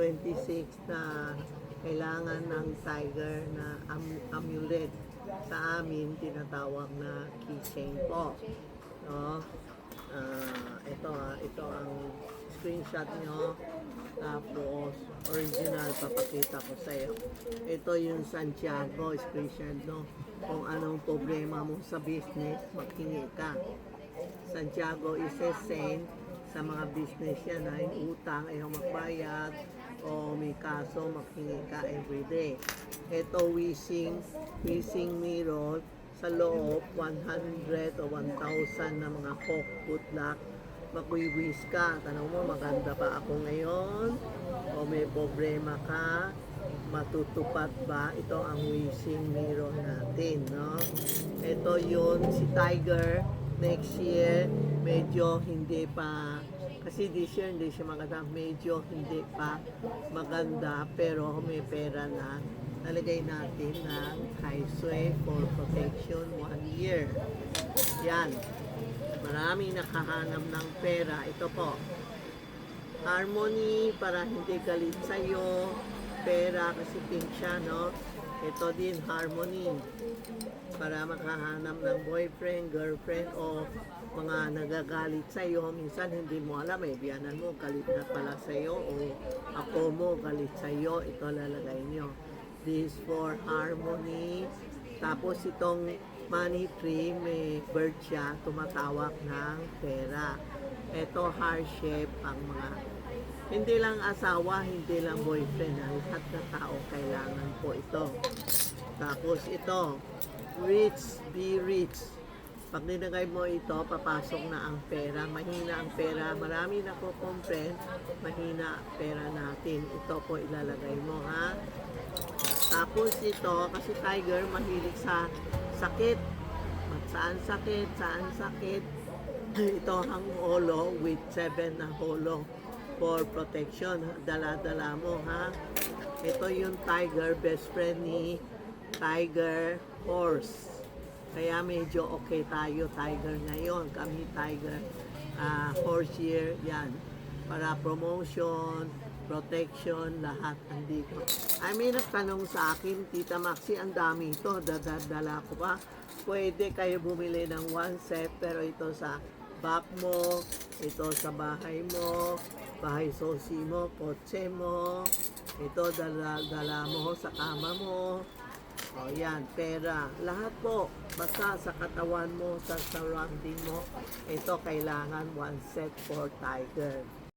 26 na kailangan ng tiger na amulet. Sa amin, tinatawag na keychain po. No? Ito ang screenshot nyo. Tapos, original, papakita ko sa iyo. Ito yung Santiago, screenshot, no? Kung anong problema mo sa business, maghingi ka. Santiago is a saint sa mga business yan na yung utang, ayaw magbayad, o may kaso, maghingi ka everyday. Ito, wishing mirror, sa loob, 100 o 1,000 na mga hawk, good luck. Mag-wish ka, tanong mo, maganda ba ako ngayon? O may problema ka? Matutupad ba? Ito ang wishing mirror natin, no? Ito yun, si Tiger, next year, medyo hindi pa, kasi this year hindi siya maganda, medyo hindi pa maganda, pero may pera na. Nalagay natin ng Highway for protection 1 year. Yan. Maraming nakahanap ng pera. Ito po. Harmony para hindi galit sa'yo. Pera kasi pink siya, no? Ito din, harmony. Para makahanap ng boyfriend, girlfriend, o mga nagagalit sa'yo. Minsan hindi mo alam, biyanan mo, galit na pala sa'yo, o ako mo, galit sa'yo. Ito lalagay nyo. This for harmony. Tapos itong money tree, may bird siya, tumatawag ng pera. Ito heart shape, ang mga hindi lang asawa, hindi lang boyfriend, lahat na tao kailangan po ito. Tapos ito, rich, be rich. Pag nilagay mo ito, papasok na ang pera. Mahina ang pera, marami na po comprehend, mahina pera natin. Ito po ilalagay mo, ha? Tapos ito, kasi tiger, mahilig sa sakit. Saan sakit. Ito ang holo with 7 na holo for protection. Dala-dala mo, ha? Ito yung tiger, best friend ni tiger, horse. Kaya medyo okay tayo, tiger ngayon. Kami tiger, horse year, yan. Para promotion, protection, lahat andito. I mean, nagtanong sa akin, Tita Maxi, ang dami ito, dadala ko pa. Pwede kayo bumili ng 1 set, pero ito sa back mo, ito sa bahay mo, bahay sosi mo, kotse mo, ito dala mo sa kama mo. O yan, pera. Lahat po, basta sa katawan mo, sa surrounding mo, ito kailangan 1 set for tiger.